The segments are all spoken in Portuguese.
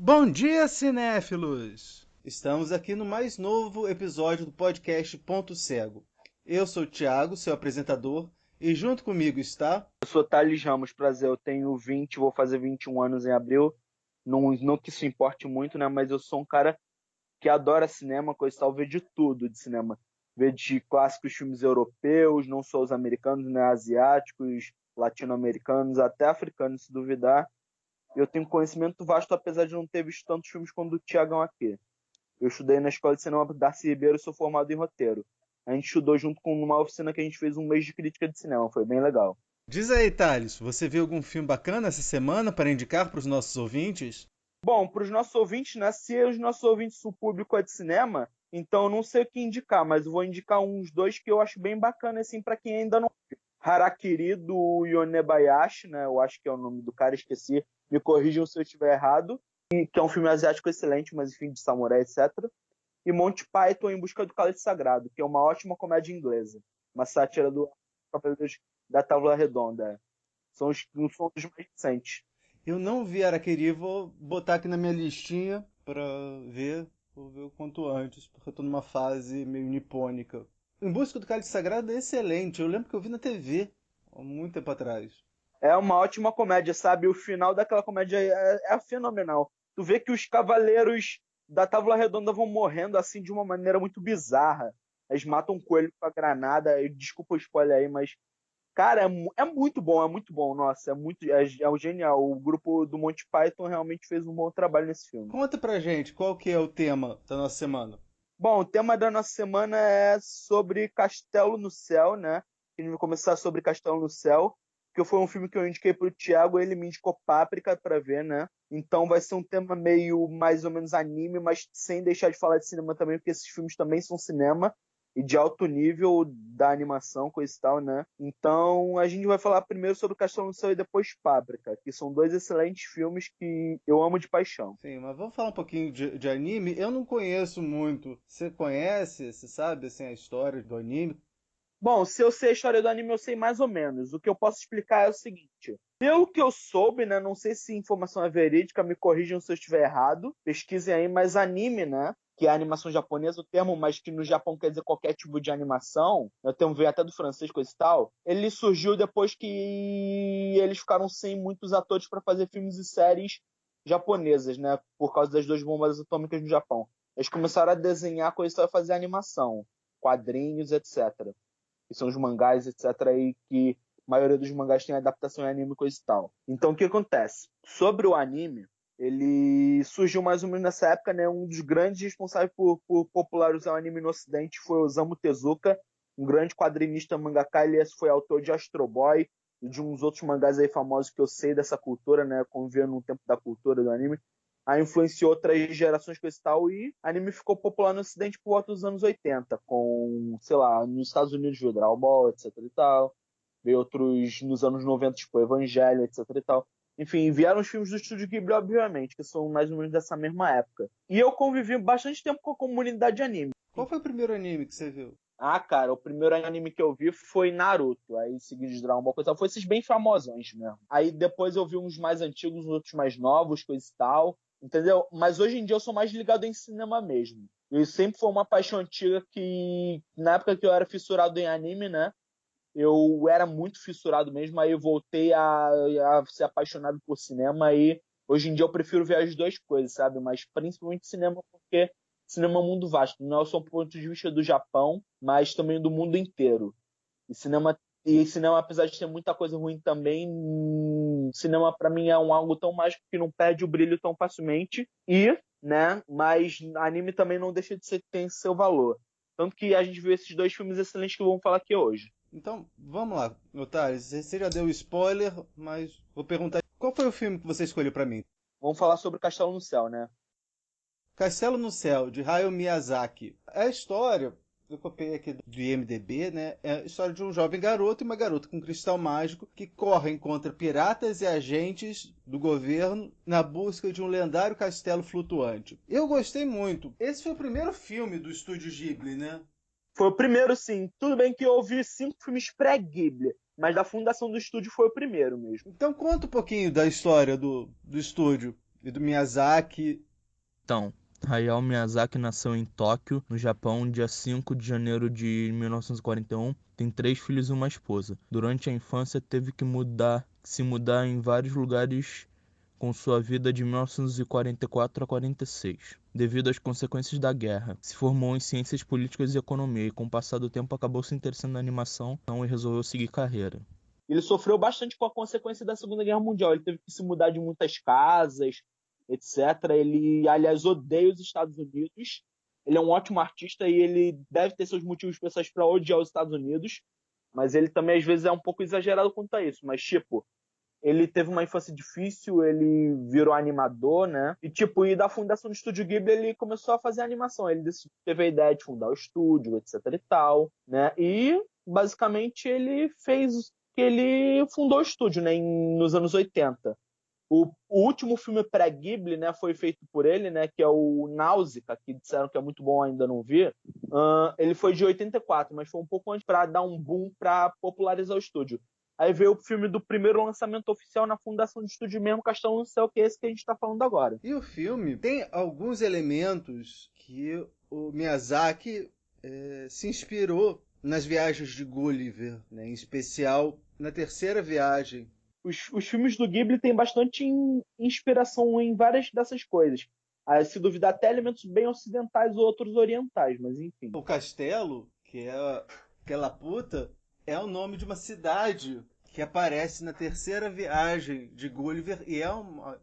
Bom dia, cinéfilos! Estamos aqui no mais novo episódio do podcast Ponto Cego. Eu sou o Thiago, seu apresentador, e junto comigo está... Eu sou Thales Ramos, prazer, eu tenho 20, vou fazer 21 anos em abril. Não que isso importe muito, né? Mas eu sou um cara que adora cinema, coisa e tal, vê de tudo de cinema. Vê de clássicos filmes europeus, não só os americanos, né? Asiáticos, latino-americanos, até africanos, se duvidar. Eu tenho conhecimento vasto, apesar de não ter visto tantos filmes como o do Thiagão aqui. Eu estudei na Escola de Cinema Darcy Ribeiro e sou formado em roteiro. A gente estudou junto com uma oficina que a gente fez um mês de crítica de cinema, foi bem legal. Diz aí, Thales, você viu algum filme bacana essa semana para indicar para os nossos ouvintes? Bom, para os nossos ouvintes, né? Se os nossos ouvintes, o público é de cinema, então eu não sei o que indicar, mas eu vou indicar uns dois que eu acho bem bacana, assim, para quem ainda não viu. Harakiri, do Yonebayashi, né? Eu acho que é o nome do cara, esqueci. Me corrijam se eu estiver errado. Que é um filme asiático excelente, mas enfim, de samurai, etc. E Monty Python em Busca do Cálice Sagrado, que é uma ótima comédia inglesa. Uma sátira do Cavaleiros da Távola Redonda. São dos mais recentes. Eu não vi Araquiri, vou botar aqui na minha listinha para ver, vou ver o quanto antes, porque eu tô numa fase meio nipônica. Em Busca do Cálice Sagrado é excelente, eu lembro que eu vi na TV, há muito tempo atrás. É uma ótima comédia, sabe? O final daquela comédia é fenomenal. Tu vê que os cavaleiros da Távola Redonda vão morrendo assim de uma maneira muito bizarra. Eles matam um coelho com a granada. Desculpa o spoiler aí, mas cara, é muito bom, é muito bom. Nossa, é genial. O grupo do Monty Python realmente fez um bom trabalho nesse filme. Conta pra gente qual que é o tema da nossa semana. Bom, o tema da nossa semana é sobre Castelo no Céu, né? A gente vai começar sobre Castelo no Céu, que foi um filme que eu indiquei pro Thiago, ele me indicou Páprica pra ver, né? Então vai ser um tema meio mais ou menos anime, mas sem deixar de falar de cinema também, porque esses filmes também são cinema e de alto nível da animação, coisa e tal, né? Então a gente vai falar primeiro sobre Castelo no Céu e depois Páprica, que são dois excelentes filmes que eu amo de paixão. Sim, mas vamos falar um pouquinho de anime. Eu não conheço muito. Você conhece, você sabe assim, a história do anime? Bom, se eu sei a história do anime, eu sei mais ou menos. O que eu posso explicar é o seguinte. Pelo que eu soube, né? Não sei se a informação é verídica, me corrijam se eu estiver errado. Pesquisem aí, mas anime, né? Que é a animação japonesa, o termo, mas que no Japão quer dizer qualquer tipo de animação, o termo veio até do francês, coisa e tal, ele surgiu depois que eles ficaram sem muitos atores para fazer filmes e séries japonesas, né? Por causa das duas bombas atômicas no Japão. Eles começaram a desenhar coisa e tal, a fazer animação, quadrinhos, etc. Que são os mangás, etc., e que a maioria dos mangás tem adaptação em anime e coisa e tal. Então, o que acontece? Sobre o anime, ele surgiu mais ou menos nessa época, né? Um dos grandes responsáveis por popularizar o anime no ocidente foi o Osamu Tezuka, um grande quadrinista mangaka. Ele foi autor de Astro Boy e de uns outros mangás aí famosos que eu sei dessa cultura, né? Convivendo no tempo da cultura do anime. Aí influenciou outras gerações com esse tal, e anime ficou popular no ocidente por volta dos anos 80, com, sei lá, nos Estados Unidos viu Dragon Ball, etc e tal, veio outros nos anos 90, tipo Evangelho, etc e tal. Enfim, vieram os filmes do Estúdio Ghibli, obviamente, que são mais ou menos dessa mesma época. E eu convivi bastante tempo com a comunidade de anime. Qual foi o primeiro anime que você viu? Ah, cara, o primeiro anime que eu vi foi Naruto, aí seguido de Dragon Ball, coisa e tal. Foi esses bem famosões mesmo. Aí depois eu vi uns mais antigos, outros mais novos, coisa e tal. Entendeu? Mas hoje em dia eu sou mais ligado em cinema mesmo. E sempre foi uma paixão antiga que, na época que eu era fissurado em anime, né? Eu era muito fissurado mesmo, aí eu voltei a ser apaixonado por cinema e hoje em dia eu prefiro ver as duas coisas, sabe? Mas principalmente cinema, porque cinema é um mundo vasto, não é só um ponto de vista do Japão, mas também do mundo inteiro. E cinema, apesar de ter muita coisa ruim também, cinema para mim é algo tão mágico que não perde o brilho tão facilmente. E, né, mas anime também não deixa de ser, tem seu valor. Tanto que a gente viu esses dois filmes excelentes que vamos falar aqui hoje. Então, vamos lá, Otário. Você já deu spoiler, mas vou perguntar qual foi o filme que você escolheu pra mim? Vamos falar sobre Castelo no Céu, né? Castelo no Céu, de Hayao Miyazaki. É a história, eu copiei aqui do IMDb, né? É a história de um jovem garoto e uma garota com um cristal mágico que correm contra piratas e agentes do governo na busca de um lendário castelo flutuante. Eu gostei muito. Esse foi o primeiro filme do estúdio Ghibli, né? Foi o primeiro, sim. Tudo bem que eu ouvi 5 filmes pré-Ghibli, mas da fundação do estúdio foi o primeiro mesmo. Então conta um pouquinho da história do estúdio. E do Miyazaki. Então, Hayao Miyazaki nasceu em Tóquio, no Japão, dia 5 de janeiro de 1941. Tem 3 filhos e uma esposa. Durante a infância, teve que se mudar em vários lugares com sua vida de 1944 a 46, devido às consequências da guerra. Se formou em ciências políticas e economia e, com o passar do tempo, acabou se interessando na animação e resolveu seguir carreira. Ele sofreu bastante com a consequência da Segunda Guerra Mundial. Ele teve que se mudar de muitas casas, etc. Ele, aliás, odeia os Estados Unidos. Ele é um ótimo artista e ele deve ter seus motivos pessoais para odiar os Estados Unidos, mas ele também, às vezes, é um pouco exagerado quanto a isso. Mas, tipo, ele teve uma infância difícil, ele virou animador, né? E da fundação do Estúdio Ghibli, ele começou a fazer animação. Ele teve a ideia de fundar o estúdio, etc e tal, né? E, basicamente, ele fundou o estúdio, né? Nos anos 80. O último filme pré-Ghibli, né, foi feito por ele, né, que é o Náusea, que disseram que é muito bom, ainda não vi. Ele foi de 84, mas foi um pouco antes para dar um boom para popularizar o estúdio. Aí veio o filme do primeiro lançamento oficial na fundação do estúdio mesmo, Castelo no Céu, que é esse que a gente está falando agora. E o filme tem alguns elementos que o Miyazaki se inspirou nas viagens de Gulliver, né? Em especial na terceira viagem. Os filmes do Ghibli têm bastante inspiração em várias dessas coisas. Se duvidar, até elementos bem ocidentais ou outros orientais, mas enfim. O castelo, que é aquela puta, é o nome de uma cidade que aparece na terceira viagem de Gulliver e é uma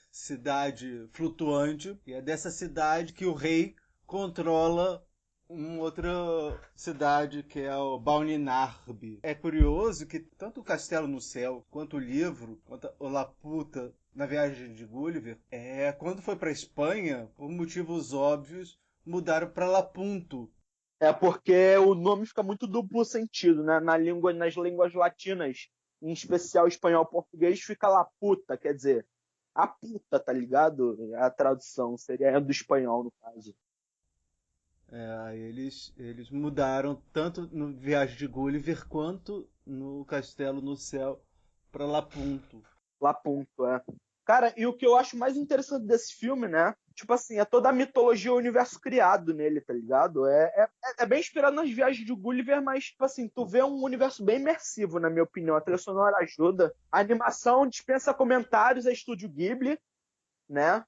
cidade flutuante. E é dessa cidade que o rei controla uma outra cidade que é o Balninarbe. É curioso que tanto o Castelo no Céu, quanto o livro, quanto o Laputa na viagem de Gulliver, quando foi para Espanha, por motivos óbvios, mudaram para Lapunto. É porque o nome fica muito duplo sentido, né? Nas línguas latinas, em especial espanhol e português, fica Laputa, quer dizer, a puta, tá ligado? A tradução seria do espanhol, no caso. Eles mudaram tanto no Viagem de Gulliver quanto no Castelo no Céu para Lapunto. Lapunto, é. Cara, e o que eu acho mais interessante desse filme, né? Tipo assim, é toda a mitologia e o universo criado nele, tá ligado? É bem inspirado nas viagens de Gulliver, mas, tipo assim, tu vê um universo bem imersivo, na minha opinião. A trilha sonora ajuda. A animação dispensa comentários, é Estúdio Ghibli, né?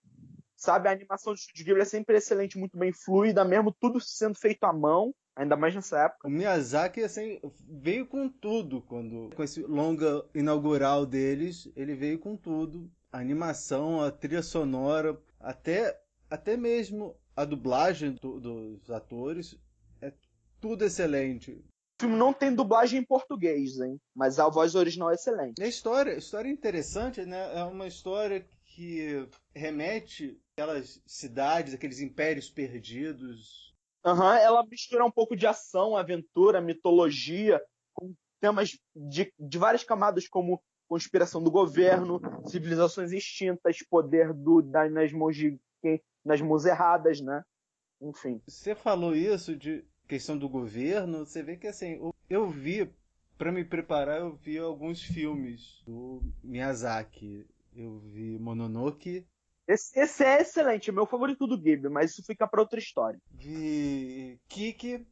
Sabe, a animação do Estúdio Ghibli é sempre excelente, muito bem fluida, mesmo tudo sendo feito à mão, ainda mais nessa época. O Miyazaki assim, veio com tudo com esse longa inaugural deles, ele veio com tudo. A animação, a trilha sonora, até mesmo a dublagem dos atores, é tudo excelente. O filme não tem dublagem em português, hein? Mas a voz original é excelente. A história é interessante, né? É uma história que remete àquelas cidades, aqueles impérios perdidos. Ela mistura um pouco de ação, aventura, mitologia, com temas de várias camadas, como conspiração do governo, civilizações extintas, poder nas mãos erradas, né? Enfim. Você falou isso de questão do governo, você vê que assim, eu vi, para me preparar, eu vi alguns filmes do Miyazaki. Eu vi Mononoke. Esse é excelente, é meu favorito do Ghibli, mas isso fica para outra história. Vi Kiki.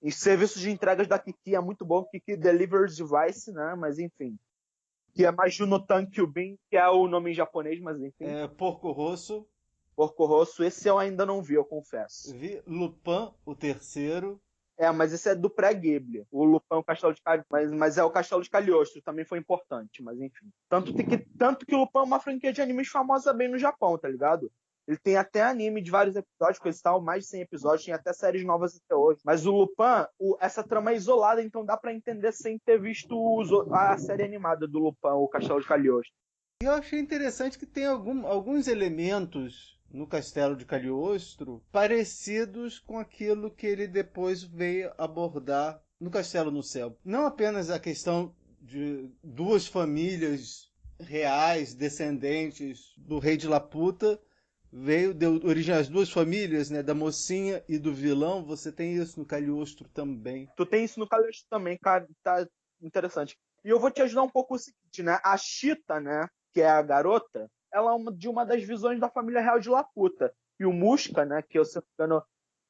E serviço de entregas da Kiki é muito bom, Kiki Delivers Device, né? Mas enfim. Que é mais Junotan Kyubin, que é o nome em japonês, mas enfim. Porco Rosso. Porco Rosso, esse eu ainda não vi, eu confesso. Vi Lupin, o terceiro. Mas esse é do pré-Ghibli. O Lupin é o Castelo de Cagliostro, mas é o Castelo de Cagliostro, também foi importante, mas enfim. Tanto que o Lupin é uma franquia de animes famosa bem no Japão, tá ligado? Ele tem até anime de vários episódios, coisa e tal, mais de 100 episódios, tem até séries novas até hoje. Mas o Lupin, essa trama é isolada, então dá pra entender sem ter visto a série animada do Lupin, o Castelo de Cagliostro. E eu achei interessante que tem alguns elementos no Castelo de Cagliostro parecidos com aquilo que ele depois veio abordar no Castelo no Céu. Não apenas a questão de duas famílias reais, descendentes do rei de Laputa, deu origem às duas famílias, né, da mocinha e do vilão. Você tem isso no Cagliostro também. Tu tem isso no Cagliostro também, cara, tá interessante. E eu vou te ajudar um pouco o seguinte, né? A Chita, né, que é a garota, ela é de uma das visões da família real de Laputa. E o Muska, né, que se não me engano,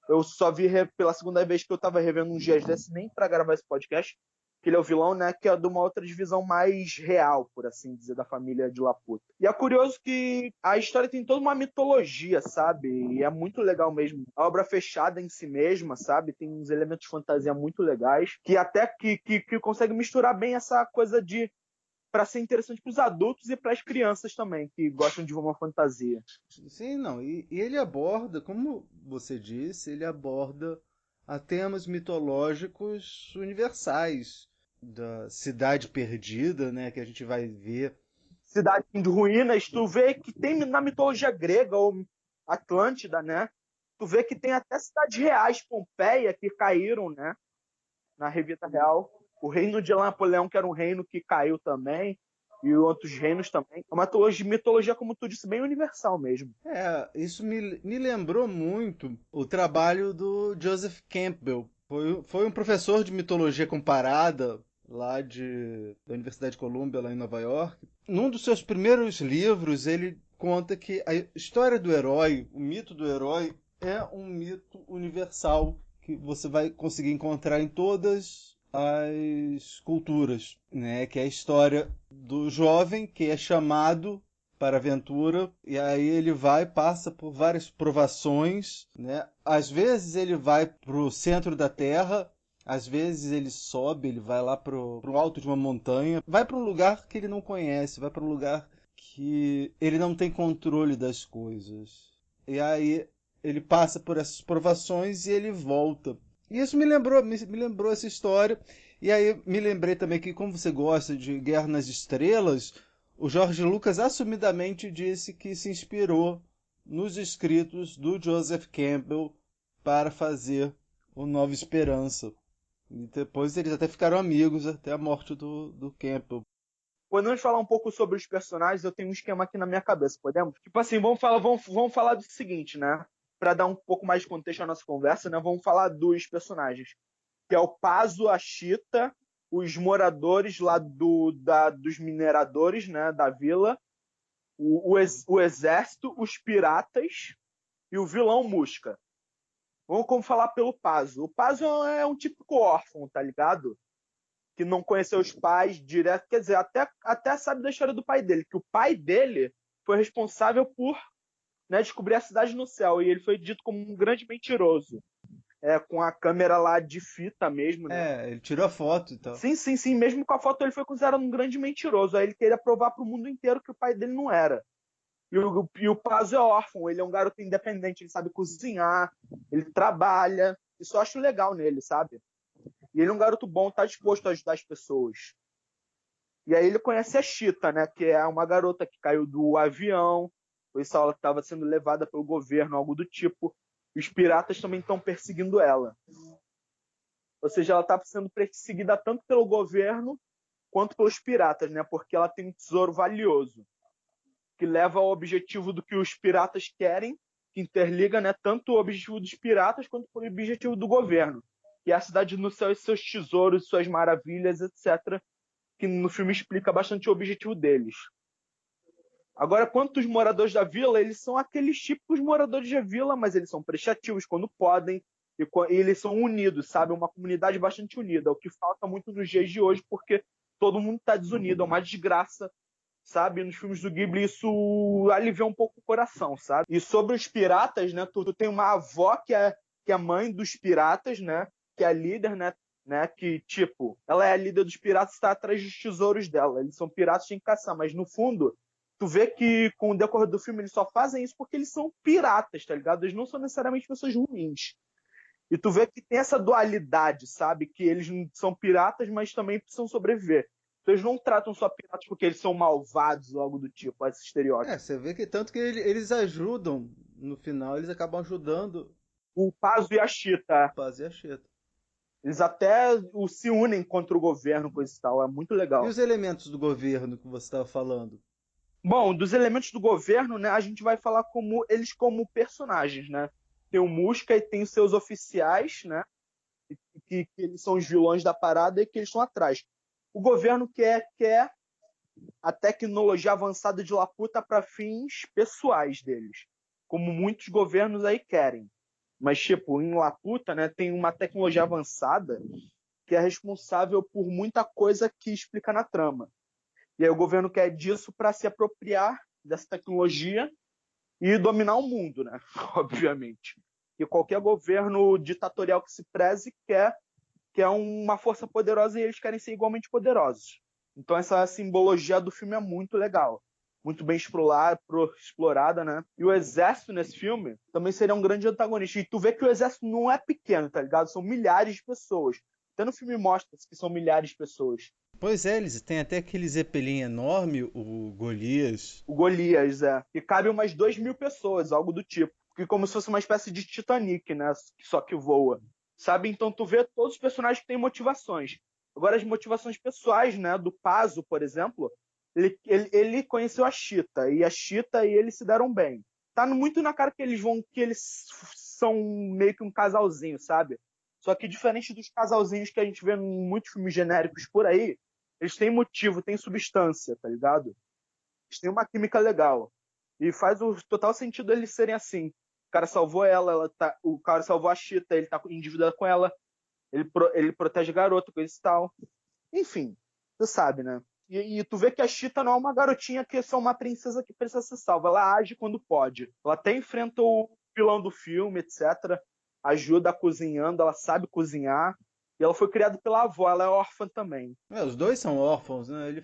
eu só vi pela segunda vez que eu tava revendo uns dias desse, nem pra gravar esse podcast, que ele é o vilão, né, que é de uma outra divisão mais real, por assim dizer, da família de Laputa. E é curioso que a história tem toda uma mitologia, sabe? E é muito legal mesmo. A obra fechada em si mesma, sabe? Tem uns elementos de fantasia muito legais, que até que consegue misturar bem essa coisa de para ser interessante para os adultos e para as crianças também, que gostam de uma fantasia. Sim, não. E ele aborda, como você disse, ele aborda a temas mitológicos universais da cidade perdida, né, que a gente vai ver. Cidade de ruínas, tu vê que tem na mitologia grega ou Atlântida, né? Tu vê que tem até cidades reais, Pompeia, que caíram, né? Na Revista Real. O reino de Napoleão, que era um reino que caiu também, e outros reinos também. É uma mitologia, como tu disse, bem universal mesmo. Isso me lembrou muito o trabalho do Joseph Campbell. Foi um professor de mitologia comparada lá da Universidade de Columbia, lá em Nova York. Num dos seus primeiros livros, ele conta que a história do herói, o mito do herói, é um mito universal que você vai conseguir encontrar em todas as culturas, né? Que é a história do jovem que é chamado para a aventura e aí ele passa por várias provações, né? Às vezes ele vai para o centro da Terra, às vezes ele sobe, ele vai lá para o alto de uma montanha, vai para um lugar que ele não conhece, vai para um lugar que ele não tem controle das coisas. E aí ele passa por essas provações e ele volta. E isso me lembrou essa história. E aí me lembrei também que, como você gosta de Guerra nas Estrelas, o George Lucas assumidamente disse que se inspirou nos escritos do Joseph Campbell para fazer o Nova Esperança. E depois eles até ficaram amigos até a morte do Campbell. Podemos falar um pouco sobre os personagens? Eu tenho um esquema aqui na minha cabeça, podemos? Tipo assim, vamos falar do seguinte, né? Para dar um pouco mais de contexto à nossa conversa, né? Vamos falar dos personagens. Que é o Pazo, a Chita, os moradores lá dos mineradores, né? Da vila, o exército, os piratas e o vilão Musca. Vamos falar pelo Pazo. O Pazo é um típico órfão, tá ligado? Que não conheceu os pais direto, quer dizer, até sabe da história do pai dele, que o pai dele foi responsável por, né, descobrir a cidade no céu, e ele foi dito como um grande mentiroso, com a câmera lá de fita mesmo, né? Ele tirou a foto e tal. Sim, mesmo com a foto ele foi considerado um grande mentiroso, aí ele queria provar para o mundo inteiro que o pai dele não era. E o Pazo é órfão, ele é um garoto independente, ele sabe cozinhar, ele trabalha, isso eu acho legal nele, sabe? E ele é um garoto bom, tá disposto a ajudar as pessoas. E aí ele conhece a Chita, né? Que é uma garota que caiu do avião. Por isso ela estava sendo levada pelo governo, algo do tipo. E os piratas também estão perseguindo ela. Ou seja, ela está sendo perseguida tanto pelo governo quanto pelos piratas, né? Porque ela tem um tesouro valioso que leva ao objetivo do que os piratas querem, que interliga, né? Tanto o objetivo dos piratas quanto o objetivo do governo. E a cidade no céu e seus tesouros, suas maravilhas, etc., que no filme explica bastante o objetivo deles. Agora, quanto os moradores da vila, eles são aqueles típicos moradores da vila, mas eles são prestativos quando podem, e eles são unidos, sabe? Uma comunidade bastante unida, o que falta muito nos dias de hoje, porque todo mundo está desunido, é uma desgraça, sabe? Nos filmes do Ghibli isso alivia um pouco o coração, sabe? E sobre os piratas, né? Tu tem uma avó que é mãe dos piratas, né? Que é a líder, né? Que, tipo, ela é a líder dos piratas e está atrás dos tesouros dela. Eles são piratas sem caçar, mas no fundo, tu vê que com o decorrer do filme eles só fazem isso porque eles são piratas, tá ligado? Eles não são necessariamente pessoas ruins. E tu vê que tem essa dualidade, sabe? Que eles são piratas, mas também precisam sobreviver. Então eles não tratam só piratas porque eles são malvados ou algo do tipo, esse estereótipo. Você vê que tanto que eles ajudam, no final eles acabam ajudando O Pazo e a Chita. o Paz e a Cheta. Eles até se unem contra o governo, coisa e tal. É muito legal. E os elementos do governo que você estava falando? Bom, dos elementos do governo, né, a gente vai falar eles como personagens, né? Tem o Musca e tem os seus oficiais, né? Que eles são os vilões da parada e que eles estão atrás. O governo quer a tecnologia avançada de Laputa para fins pessoais deles, como muitos governos aí querem. Mas, tipo, em Laputa, né, tem uma tecnologia avançada que é responsável por muita coisa que explica na trama. E aí o governo quer disso para se apropriar dessa tecnologia e dominar o mundo, né? Obviamente. E qualquer governo ditatorial que se preze quer uma força poderosa e eles querem ser igualmente poderosos. Então essa simbologia do filme é muito legal. Muito bem explorada, né? E o exército nesse filme também seria um grande antagonista. E tu vê que o exército não é pequeno, tá ligado? São milhares de pessoas. Até no filme mostra que são milhares de pessoas. Pois é, eles têm até aquele Zeppelin enorme, o Golias. O Golias, que cabe umas 2.000 pessoas, algo do tipo. Que como se fosse uma espécie de Titanic, né? Só que voa. Sabe? Então tu vê todos os personagens que têm motivações. Agora as motivações pessoais, né? Do Pazo, por exemplo, ele conheceu a Cheetah, e a Cheetah e ele se deram bem. Tá muito na cara que eles são meio que um casalzinho, sabe? Só que diferente dos casalzinhos que a gente vê em muitos filmes genéricos por aí, eles têm motivo, têm substância, tá ligado? Eles têm uma química legal. E faz o total sentido eles serem assim. O cara salvou o cara salvou a Cheetah, ele tá endividado com ela, ele protege a garota, coisa e tal. Enfim, você sabe, né? E tu vê que a Cheetah não é uma garotinha que é só uma princesa que precisa ser salva. Ela age quando pode. Ela até enfrenta o vilão do filme, etc. Ajuda cozinhando, ela sabe cozinhar. E ela foi criada pela avó, ela é órfã também. Os dois são órfãos, né?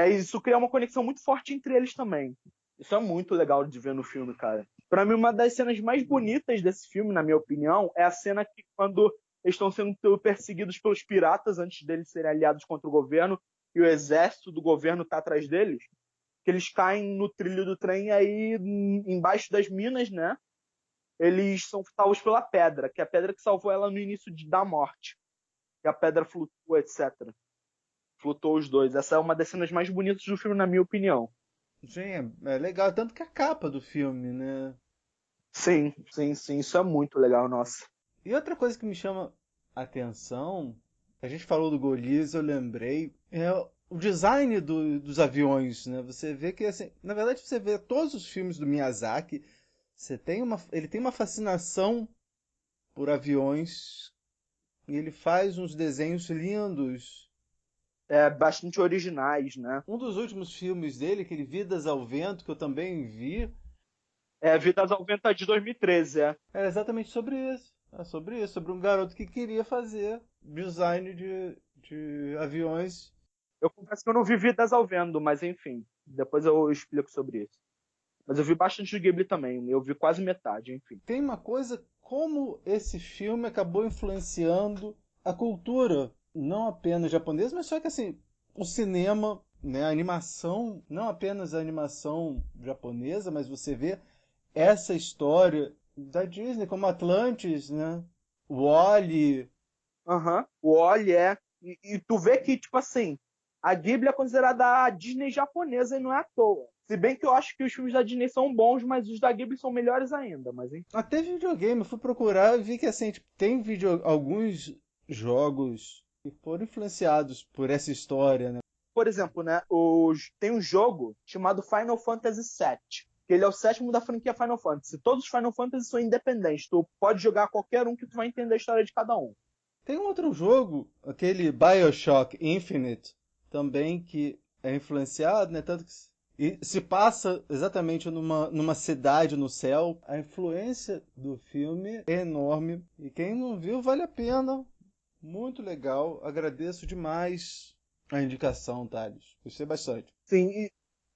Isso cria uma conexão muito forte entre eles também. Isso é muito legal de ver no filme, cara. Pra mim, uma das cenas mais bonitas desse filme, na minha opinião, é a cena que quando eles estão sendo perseguidos pelos piratas antes deles serem aliados contra o governo e o exército do governo tá atrás deles, que eles caem no trilho do trem e aí embaixo das minas, né? Eles são salvos pela pedra, que é a pedra que salvou ela no início da morte. E a pedra flutua, etc. Flutuou os dois. Essa é uma das cenas mais bonitas do filme, na minha opinião. Sim, é legal. Tanto que a capa do filme, né? Sim, sim, sim. Isso é muito legal, nossa. E outra coisa que me chama a atenção, a gente falou do Golias, eu lembrei, é o design dos aviões, né? Você vê que, assim, na verdade, você vê todos os filmes do Miyazaki, ele tem uma fascinação por aviões e ele faz uns desenhos lindos. Bastante originais, né? Um dos últimos filmes dele, aquele Vidas ao Vento, que eu também vi, Vidas ao Vento é de 2013, era exatamente sobre isso. Sobre um garoto que queria fazer design de aviões. Eu confesso que eu não vi Vidas ao Vento, mas enfim. Depois eu explico sobre isso. Mas eu vi bastante de Ghibli também. Eu vi quase metade, enfim. Tem uma coisa como esse filme acabou influenciando a cultura, não apenas japonesa, mas só que assim, o cinema, né, a animação, não apenas a animação japonesa, mas você vê essa história da Disney, como Atlantis, né? Wall-E. O Oli E tu vê que, tipo assim, a Ghibli é considerada a Disney japonesa e não é à toa. Se bem que eu acho que os filmes da Disney são bons, mas os da Ghibli são melhores ainda. Mas enfim. Até videogame, eu fui procurar e vi que assim, tipo, tem alguns jogos que foram influenciados por essa história, né? Por exemplo, né, tem um jogo chamado Final Fantasy VII, que ele é o sétimo da franquia Final Fantasy. Todos os Final Fantasy são independentes. Tu pode jogar qualquer um que tu vai entender a história de cada um. Tem um outro jogo, aquele BioShock Infinite, também que é influenciado, né? Tanto que se passa exatamente numa cidade no céu. A influência do filme é enorme. E quem não viu, vale a pena. Muito legal. Agradeço demais a indicação, Thales. Gostei bastante. Sim,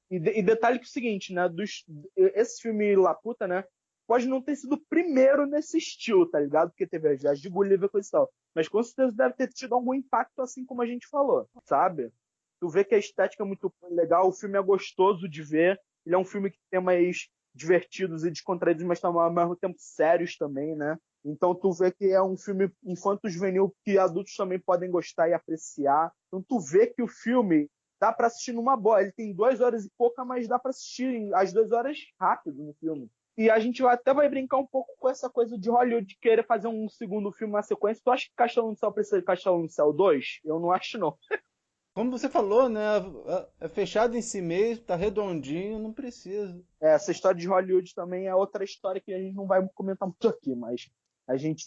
e detalhe que é o seguinte, né? Esse filme Laputa, né? Pode não ter sido o primeiro nesse estilo, tá ligado? Porque teve as de Gulliver e coisa e tal. Mas com certeza deve ter tido algum impacto, assim como a gente falou, sabe? Tu vê que a estética é muito legal, o filme é gostoso de ver. Ele é um filme que tem mais divertidos e descontraídos, mas tá ao mesmo tempo sérios também, né? Então tu vê que é um filme infanto-juvenil que adultos também podem gostar e apreciar. Então tu vê que o filme dá pra assistir numa boa. Ele tem 2 horas e pouca, mas dá pra assistir as 2 horas rápido no filme. E a gente até vai brincar um pouco com essa coisa de Hollywood de querer fazer um segundo filme, uma sequência. Tu acha que Castelo no Céu precisa de Castelo no Céu 2? Eu não acho, não. Como você falou, né? É fechado em si mesmo, tá redondinho, não precisa. Essa história de Hollywood também é outra história que a gente não vai comentar muito aqui, mas a gente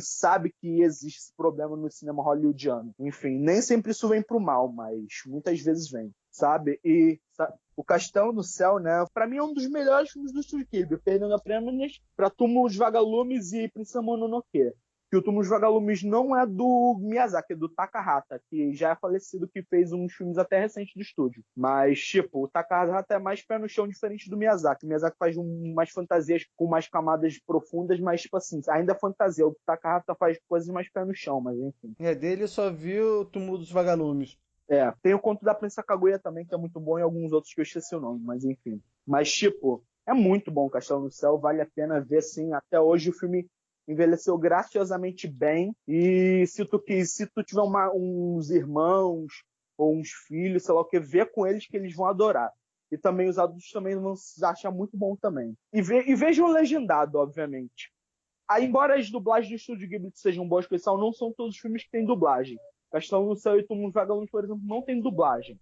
sabe que existe esse problema no cinema hollywoodiano. Enfim, nem sempre isso vem pro mal, mas muitas vezes vem, sabe? O Castelo no Céu, né? Pra mim é um dos melhores filmes do Estúdio Ghibli, perdendo apenas pra Túmulo dos Vagalumes e Princesa Mononoke. Que o Túmulo dos Vagalumes não é do Miyazaki, é do Takahata, que já é falecido, que fez uns filmes até recentes do estúdio. Mas, tipo, o Takahata é mais pé no chão, diferente do Miyazaki. O Miyazaki faz umas fantasias com mais camadas profundas, mas, tipo assim, ainda é fantasia. O Takahata faz coisas mais pé no chão, mas enfim. Dele eu só vi o Túmulo dos Vagalumes. Tem o Conto da Princesa Kaguya também, que é muito bom, e alguns outros que eu esqueci o nome, mas enfim. Mas, tipo, é muito bom o Castelo no Céu, vale a pena ver, sim. Até hoje o filme envelheceu graciosamente bem, e se tu tiver uns irmãos ou uns filhos, sei lá o que, vê com eles que eles vão adorar. E também os adultos também vão achar muito bom também. E vejam legendado, obviamente. Embora as dublagens do Estúdio Ghibli sejam boas, pessoal, não são todos os filmes que têm dublagem. Castelo no Céu e Túmulo dos Vagalumes, por exemplo, não tem dublagem.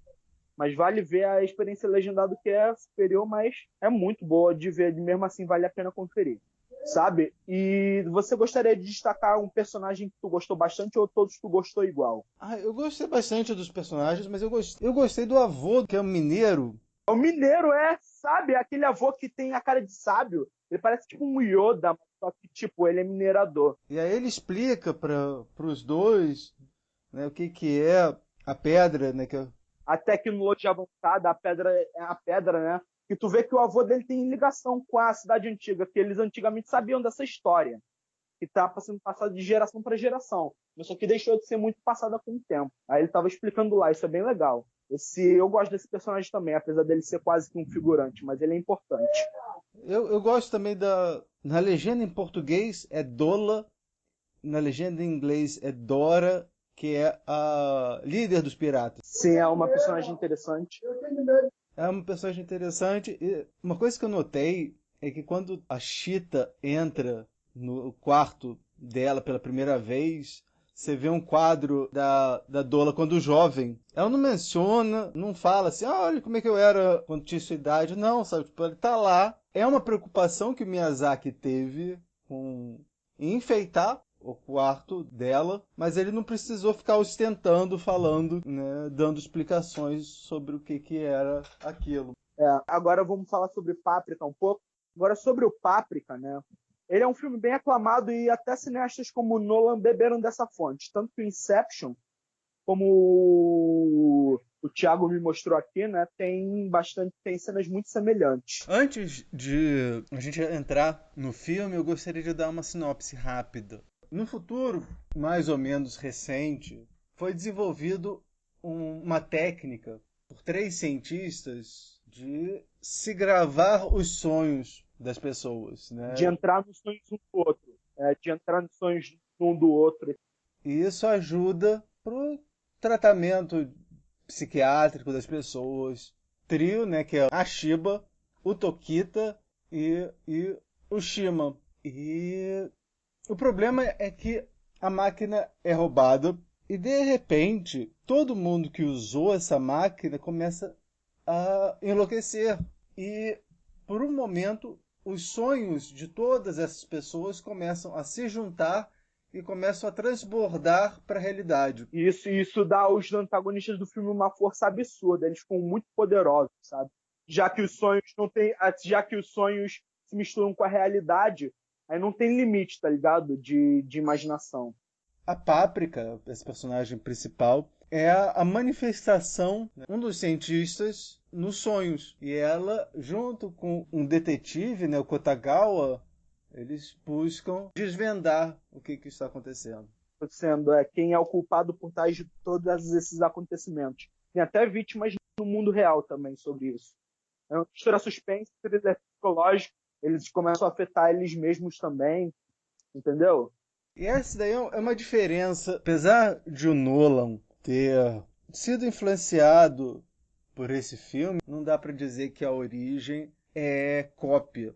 Mas vale ver a experiência legendada, que é superior, mas é muito boa de ver, mesmo assim vale a pena conferir. Sabe? E você gostaria de destacar um personagem que tu gostou bastante ou todos tu gostou igual? Eu gostei bastante dos personagens, mas eu gostei do avô, que é um mineiro. O mineiro sabe, aquele avô que tem a cara de sábio. Ele parece tipo um Yoda, só que tipo, ele é minerador. E aí ele explica para os dois, né, o que é a pedra, né, A tecnologia avançada, a pedra é a pedra, né? E tu vê que o avô dele tem ligação com a cidade antiga, que eles antigamente sabiam dessa história, que está sendo passada de geração para geração, mas só que deixou de ser muito passada com o tempo. Aí ele estava explicando lá, isso é bem legal. Eu gosto desse personagem também, apesar dele ser quase que um figurante, mas ele é importante. Eu gosto também na legenda em português é Dola, na legenda em inglês é Dora, que é a líder dos piratas. Sim, é uma personagem interessante. É uma personagem interessante. E uma coisa que eu notei é que quando a Cheetah entra no quarto dela pela primeira vez, você vê um quadro da Dola quando jovem. Ela não menciona, não fala assim, olha como é que eu era quando tinha sua idade. Não, sabe? Tipo, ele tá lá. É uma preocupação que o Miyazaki teve em enfeitar o quarto dela, mas ele não precisou ficar ostentando, falando, né, dando explicações sobre o que era aquilo. Agora vamos falar sobre Páprica um pouco. Agora sobre o Páprica, né? Ele é um filme bem aclamado e até cineastas como Nolan beberam dessa fonte. Tanto que o Inception, como o Thiago me mostrou aqui, né, tem cenas muito semelhantes. Antes de a gente entrar no filme, eu gostaria de dar uma sinopse rápida. No futuro, mais ou menos recente, foi desenvolvido uma técnica por 3 cientistas de se gravar os sonhos das pessoas, né? De entrar nos sonhos um do outro. De entrar nos sonhos um do outro. E isso ajuda pro tratamento psiquiátrico das pessoas. Trio, né, que é a Shiba, o Tokita e o Shima. E o problema é que a máquina é roubada e de repente todo mundo que usou essa máquina começa a enlouquecer. E por um momento os sonhos de todas essas pessoas começam a se juntar e começam a transbordar para a realidade. Isso dá aos antagonistas do filme uma força absurda. Eles ficam muito poderosos, sabe? Já que os sonhos se misturam com a realidade, aí não tem limite, tá ligado? De imaginação. A Páprica, esse personagem principal, é a manifestação, né, um dos cientistas nos sonhos. E ela, junto com um detetive, né, o Kotagawa, eles buscam desvendar o que está acontecendo. Sendo quem é o culpado por trás de todos esses acontecimentos. Tem até vítimas no mundo real também sobre isso. É uma história suspense, thriller psicológico, eles começam a afetar eles mesmos também, entendeu? E essa daí é uma diferença, apesar de o Nolan ter sido influenciado por esse filme, não dá para dizer que a origem é cópia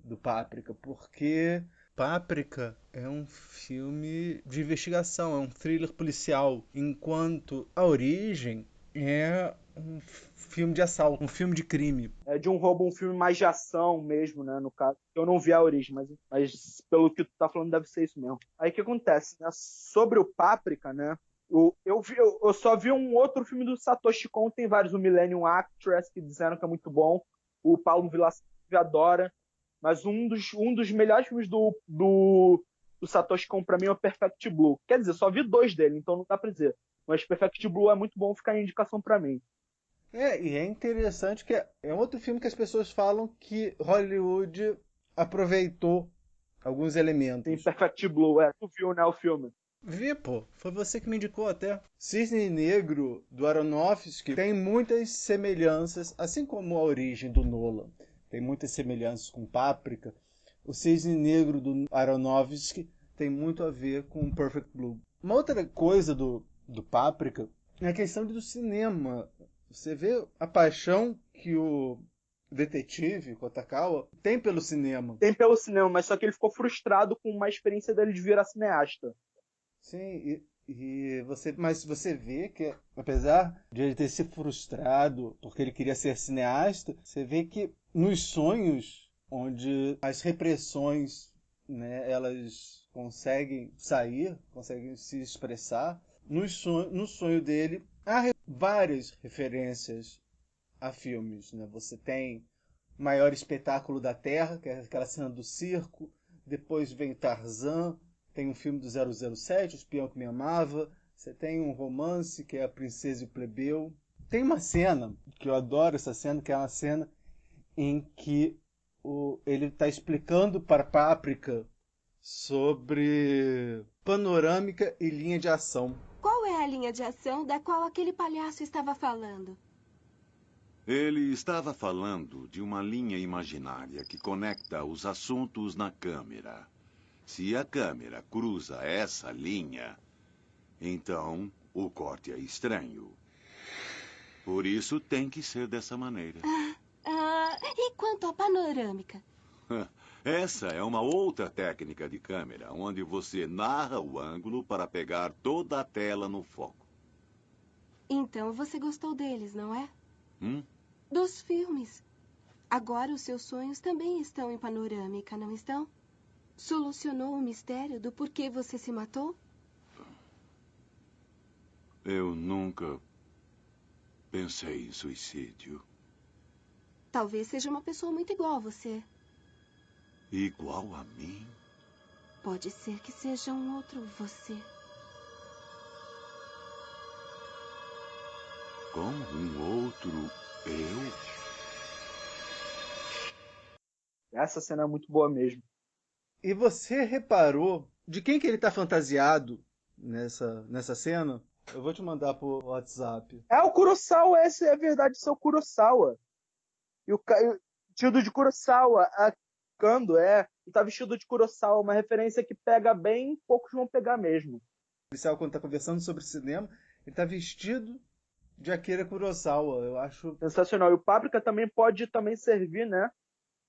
do Páprica, porque Páprica é um filme de investigação, é um thriller policial, enquanto A Origem é um filme de assalto, um filme de crime. É de um roubo, um filme mais de ação mesmo, né, no caso. Eu não vi A Origem, mas pelo que tu tá falando deve ser isso mesmo. Aí o que acontece, né? Sobre o Páprica, né? Eu só vi um outro filme do Satoshi Kon, tem vários, o Millennium Actress, que disseram que é muito bom. O Paulo Villaseñor adora. Mas um dos melhores filmes do Satoshi Kon pra mim é o Perfect Blue. Quer dizer, só vi 2 dele, então não dá pra dizer. Mas Perfect Blue é muito bom, ficar em indicação pra mim. E é interessante que é outro filme que as pessoas falam que Hollywood aproveitou alguns Tem elementos. Perfect Blue, tu viu, né, o filme? Vi, pô, foi você que me indicou até. Cisne Negro, do Aronofsky, tem muitas semelhanças, assim como A Origem do Nolan. Tem muitas semelhanças com Páprica. O Cisne Negro do Aronofsky tem muito a ver com Perfect Blue. Uma outra coisa do Páprica é a questão do cinema. Você vê a paixão que o detetive, Kotakawa, tem pelo cinema. Tem pelo cinema, mas só que ele ficou frustrado com uma experiência dele de virar cineasta. Sim, mas você vê que, apesar de ele ter se frustrado porque ele queria ser cineasta, você vê que nos sonhos, onde as repressões, né, elas conseguem sair, conseguem se expressar, no sonho dele há várias referências a filmes. Né? Você tem o Maior Espetáculo da Terra, que é aquela cena do circo, depois vem Tarzan, tem um filme do 007, O Espião que Me Amava. Você tem um romance, que é A Princesa e o Plebeu. Tem uma cena, que eu adoro essa cena, que é uma cena em que ele está explicando para Páprica sobre panorâmica e linha de ação. Qual é a linha de ação da qual aquele palhaço estava falando? Ele estava falando de uma linha imaginária que conecta os assuntos na câmera. Se a câmera cruza essa linha, então o corte é estranho. Por isso tem que ser dessa maneira. E quanto à panorâmica? Essa é uma outra técnica de câmera, onde você narra o ângulo para pegar toda a tela no foco. Então você gostou deles, não é? Dos filmes. Agora os seus sonhos também estão em panorâmica, não estão? Solucionou o mistério do porquê você se matou? Eu nunca pensei em suicídio. Talvez seja uma pessoa muito igual a você. Igual a mim? Pode ser que seja um outro você. Como um outro eu? Essa cena é muito boa mesmo. E você reparou de quem que ele está fantasiado nessa cena? Eu vou te mandar por WhatsApp. É o Kurosawa, essa é a verdade, isso é o Kurosawa. E o vestido de Kurosawa, a Kando, ele tá vestido de Kurosawa, uma referência que pega bem, poucos vão pegar mesmo. O policial, quando está conversando sobre cinema, ele está vestido de Akira Kurosawa, eu acho sensacional. E o Páprica também pode servir, né,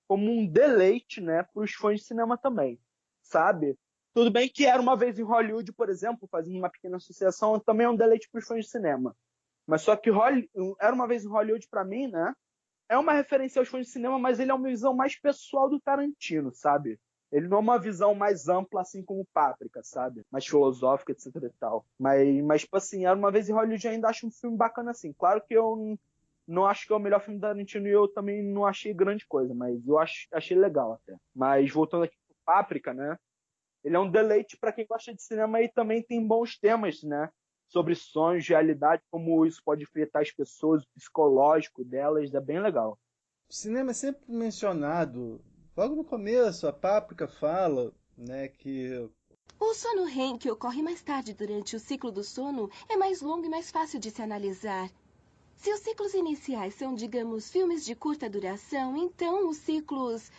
como um deleite, né, para os fãs de cinema também, sabe? Tudo bem que Era Uma Vez em Hollywood, por exemplo, fazendo uma pequena associação, também é um deleite para os fãs de cinema. Mas só que Era Uma Vez em Hollywood, para mim, né, é uma referência aos fãs de cinema, mas ele é uma visão mais pessoal do Tarantino, sabe? Ele não é uma visão mais ampla, assim como o Páprica, sabe? Mais filosófica, etc e tal. Mas tipo assim, Era Uma Vez em Hollywood eu ainda acho um filme bacana assim. Claro que eu não acho que é o melhor filme do Tarantino e eu também não achei grande coisa, mas eu achei legal até. Mas voltando aqui pro Páprica, né? Ele é um deleite para quem gosta de cinema e também tem bons temas, né? Sobre sonhos, realidade, como isso pode afetar as pessoas, o psicológico delas, é bem legal. O cinema é sempre mencionado. Logo no começo, a Páprica fala, né, que o sono REM, que ocorre mais tarde durante o ciclo do sono, é mais longo e mais fácil de se analisar. Se os ciclos iniciais são, digamos, filmes de curta duração, então os ciclos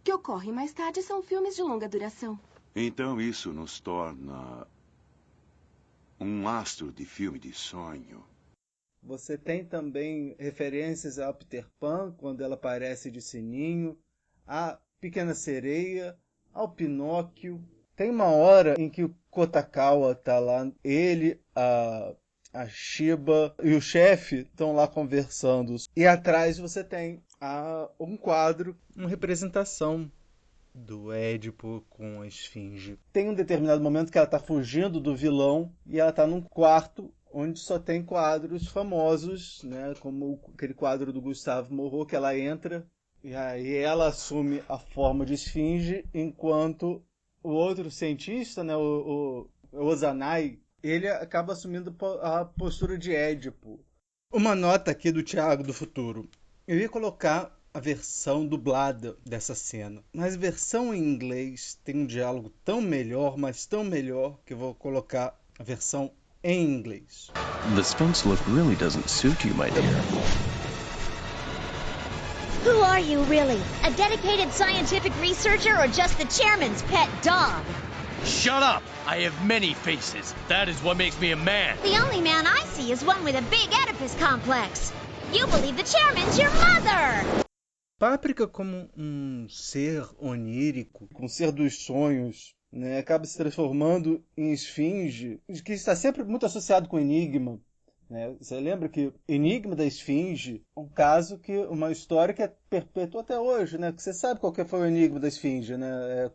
que ocorrem mais tarde são filmes de longa duração. Então isso nos torna um astro de filme de sonho. Você tem também referências a Peter Pan, quando ela aparece de sininho, a Pequena Sereia, ao Pinóquio. Tem uma hora em que o Kotakawa tá lá, ele, a Shiba e o chefe estão lá conversando. E atrás você tem um quadro, uma representação do Édipo com a esfinge. Tem um determinado momento que ela está fugindo do vilão e ela está num quarto onde só tem quadros famosos, né, como aquele quadro do Gustave Moreau, que ela entra e aí ela assume a forma de esfinge, enquanto o outro cientista, né, o Ozanai, ele acaba assumindo a postura de Édipo. Uma nota aqui do Thiago do Futuro. Eu ia colocar a versão dublada dessa cena, mas a versão em inglês tem um diálogo tão melhor, mas tão melhor, que eu vou colocar a versão em inglês. The Sphinx look really doesn't suit you, my dear. Who are you, really? A dedicated scientific researcher or just the chairman's pet dog? Shut up! I have many faces. That is what makes me a man. The only man I see is one with a big Oedipus complex. You believe the chairman's your mother! Páprica, como um ser onírico, um ser dos sonhos, né, acaba se transformando em esfinge, que está sempre muito associado com Enigma. Né? Você lembra que Enigma da Esfinge é um caso uma história que é perpétua até hoje, né? Que você sabe qual que foi o enigma da Esfinge, né?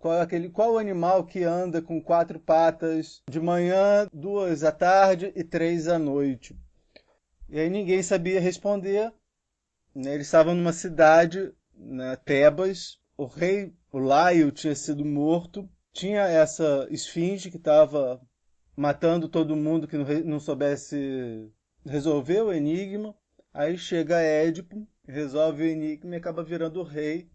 Qual o animal que anda com 4 patas de manhã, 2 à tarde e 3 à noite? E aí ninguém sabia responder. Né? Eles estavam numa cidade, né, Tebas. O rei, o Laio, tinha sido morto. Tinha essa esfinge que estava matando todo mundo que não soubesse resolver o enigma. Aí chega Édipo, resolve o enigma e acaba virando o rei.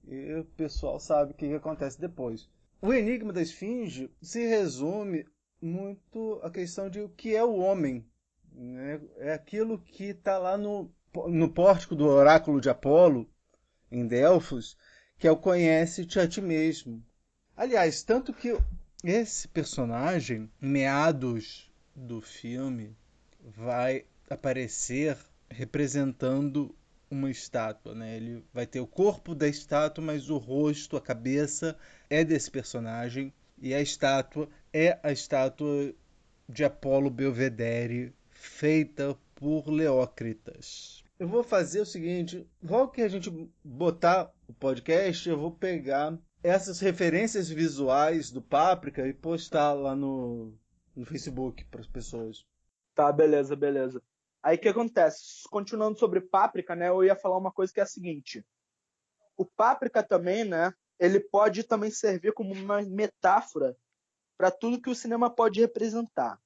E o pessoal sabe o que acontece depois. O enigma da esfinge se resume muito à questão de o que é o homem. Né? É aquilo que está lá no pórtico do oráculo de Apolo, em Delfos, que é o conhece-te a ti mesmo. Aliás, tanto que esse personagem, em meados do filme, vai aparecer representando uma estátua, né? Ele vai ter o corpo da estátua, mas o rosto, a cabeça é desse personagem. E a estátua é a estátua de Apolo Belvedere, feita por Leócritas. Eu vou fazer o seguinte, logo que a gente botar o podcast, eu vou pegar essas referências visuais do Páprica e postar lá no Facebook para as pessoas. Tá, beleza. Aí o que acontece? Continuando sobre Páprica, né, eu ia falar uma coisa que é a seguinte. O Páprica também, né, ele pode também servir como uma metáfora para tudo que o cinema pode representar.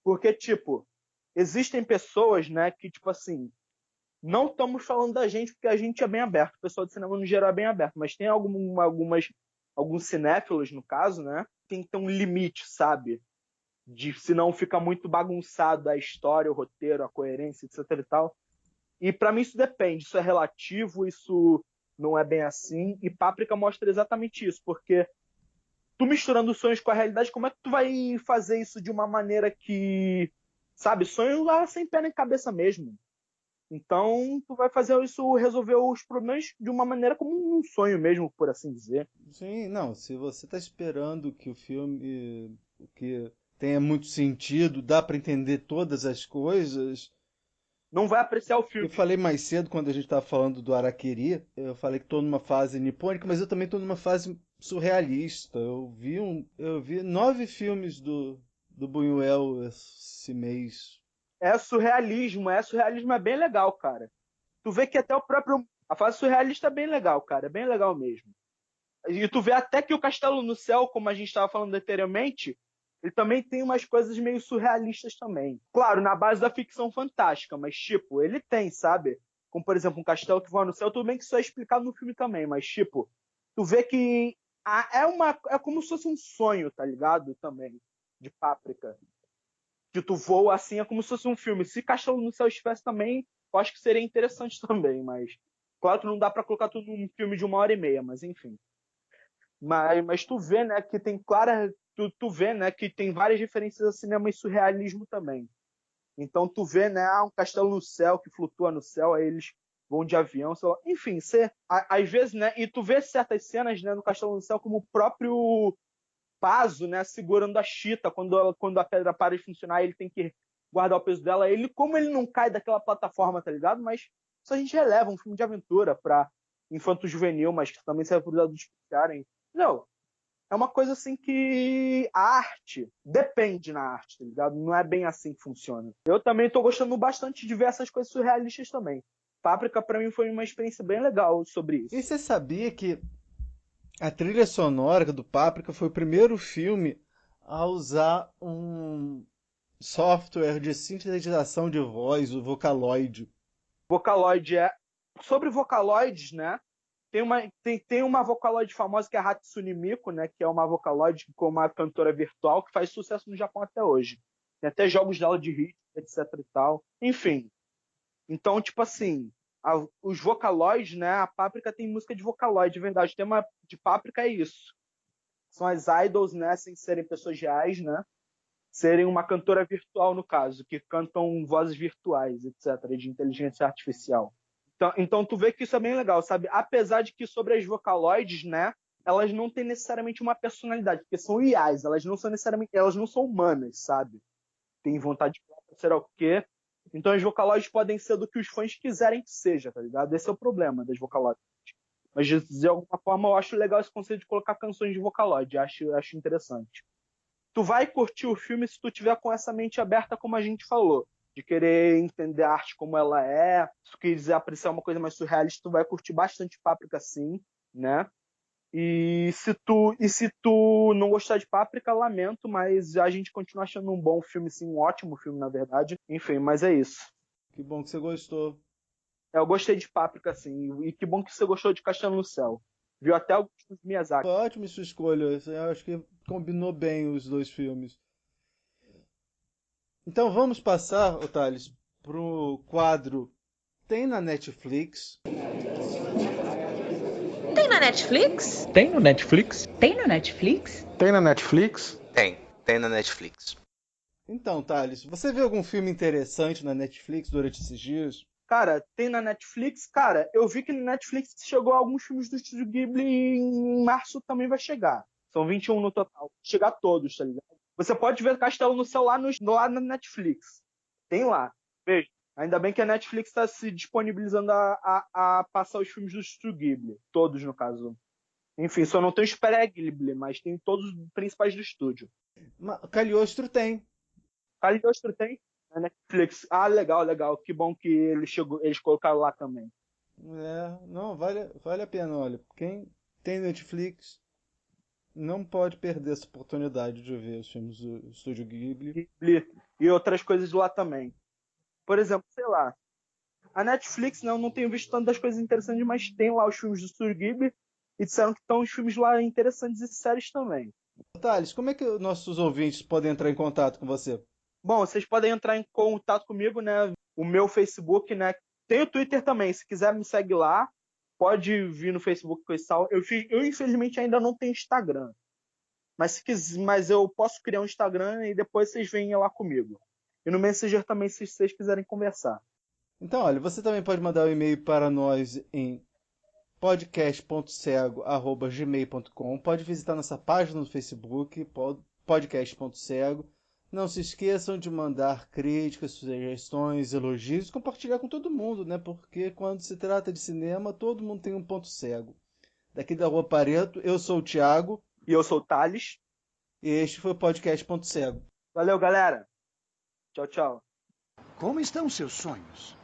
Porque, tipo, existem pessoas, né, que, tipo assim, não estamos falando da gente porque a gente é bem aberto, o pessoal de cinema no geral é bem aberto, mas tem alguns cinéfilos, no caso, né, tem que ter um limite, sabe? Senão fica muito bagunçado a história, o roteiro, a coerência, etc e tal. E pra mim isso depende, isso é relativo, isso não é bem assim, e Páprica mostra exatamente isso, porque tu misturando sonhos com a realidade, como é que tu vai fazer isso de uma maneira que, sabe, sonho lá sem pé nem cabeça mesmo. Então, tu vai fazer isso, resolver os problemas de uma maneira como um sonho mesmo, por assim dizer. Sim, não, se você está esperando que o filme que tenha muito sentido, dá para entender todas as coisas, não vai apreciar o filme. Eu falei mais cedo, quando a gente estava falando do Harakiri, eu falei que estou numa fase nipônica, mas eu também estou numa fase surrealista. Eu vi 9 filmes do Buñuel esse mês. Surrealismo é bem legal, cara. Tu vê que até a fase surrealista é bem legal, cara, é bem legal mesmo. E tu vê até que o Castelo no Céu, como a gente estava falando anteriormente, ele também tem umas coisas meio surrealistas também. Claro, na base da ficção fantástica, mas, tipo, ele tem, sabe? Como, por exemplo, um castelo que voa no céu, tudo bem que isso é explicado no filme também, mas, tipo, tu vê que é como se fosse um sonho, tá ligado? Também, de Páprica. Que tu voa assim, é como se fosse um filme. Se Castelo no Céu estivesse também, eu acho que seria interessante também, mas, claro que não dá pra colocar tudo num filme de 1h30, mas, enfim. Mas tu vê, né, que tem tu vê, né, que tem várias referências a cinema e surrealismo também. Então tu vê, né, um castelo no céu que flutua no céu, aí eles vão de avião, sei lá. Enfim, às vezes, né? E tu vê certas cenas, né, no Castelo no Céu, como o próprio Pazo, né, segurando a Cheetah, quando a pedra para de funcionar, ele tem que guardar o peso dela. Como ele não cai daquela plataforma, tá ligado? Mas isso a gente releva, um filme de aventura pra infanto-juvenil, mas que também serve para os adultos piarem. Não, é uma coisa assim que a arte depende na arte, tá ligado? Não é bem assim que funciona. Eu também tô gostando bastante de ver essas coisas surrealistas também. Páprica, pra mim, foi uma experiência bem legal sobre isso. E você sabia que a trilha sonora do Páprica foi o primeiro filme a usar um software de sintetização de voz, o Vocaloid? Vocaloid é... Sobre Vocaloids, né? Tem uma Vocaloid famosa que é a Hatsune Miku, né? Que é uma Vocaloid com uma cantora virtual que faz sucesso no Japão até hoje. Tem até jogos dela de ritmo, etc e tal. Enfim. Então, tipo assim, os Vocaloids, né? A Páprica tem música de Vocaloid, de verdade. O tema de Páprica é isso. São as idols, né? Sem serem pessoas reais, né? Serem uma cantora virtual, no caso, que cantam vozes virtuais, etc., de inteligência artificial. Então tu vê que isso é bem legal, sabe? Apesar de que sobre as Vocaloids, né, elas não têm necessariamente uma personalidade, porque são IAs, elas não são humanas, sabe? Tem vontade de ser o quê? Então as Vocaloids podem ser do que os fãs quiserem que seja, tá ligado? Esse é o problema das Vocaloids. Mas de alguma forma eu acho legal esse conceito de colocar canções de Vocaloid, acho interessante. Tu vai curtir o filme se tu tiver com essa mente aberta, como a gente falou, de querer entender a arte como ela é. Se tu quiser apreciar uma coisa mais surrealista, tu vai curtir bastante Páprica, sim, né? E se tu não gostar de Páprica, lamento, mas a gente continua achando um bom filme, sim, um ótimo filme, na verdade. Enfim, mas é isso. Que bom que você gostou. Eu gostei de Páprica, sim, e que bom que você gostou de Castelo no Céu. Viu até alguns filmes de Miyazaki. Foi ótima sua escolha. Eu acho que combinou bem os dois filmes. Então vamos passar, Thales, pro quadro Tem na Netflix. Tem na Netflix? Tem no Netflix? Tem no Netflix? Tem na Netflix? Tem na Netflix. Então, Thales, você viu algum filme interessante na Netflix durante esses dias? Cara, tem na Netflix? Cara, eu vi que na Netflix chegou alguns filmes do Estúdio Ghibli e em março também vai chegar. São 21 no total. Chegar todos, tá ligado? Você pode ver Castelo no Céu lá na Netflix. Tem lá. Veja. Ainda bem que a Netflix está se disponibilizando a passar os filmes do Estúdio Ghibli. Todos, no caso. Enfim, só não tem os pré-Ghibli, mas tem todos os principais do estúdio. Cagliostro tem. Cagliostro tem? Na Netflix. Ah, legal. Que bom que eles colocaram lá também. Não, vale a pena, olha. Quem tem Netflix não pode perder essa oportunidade de ver os filmes do Estúdio Ghibli. E outras coisas lá também. Por exemplo, sei lá, a Netflix, não tenho visto tantas coisas interessantes, mas tem lá os filmes do Estúdio Ghibli e disseram que estão os filmes lá interessantes e séries também. Thales, como é que nossos ouvintes podem entrar em contato com você? Bom, vocês podem entrar em contato comigo, né? O meu Facebook, né? Tem o Twitter também, se quiser me segue lá, pode vir no Facebook com esse tal. Eu infelizmente ainda não tenho Instagram. Mas eu posso criar um Instagram e depois vocês vêm lá comigo. E no Messenger também, se vocês quiserem conversar. Então, olha, você também pode mandar um e-mail para nós em podcast.cego@gmail.com. Pode visitar nossa página no Facebook, podcast.cego. Não se esqueçam de mandar críticas, sugestões, elogios e compartilhar com todo mundo, né? Porque quando se trata de cinema, todo mundo tem um ponto cego. Daqui da Rua Pareto, eu sou o Thiago. E eu sou o Thales. E este foi o podcast.cego. Valeu, galera. Tchau, tchau. Como estão seus sonhos?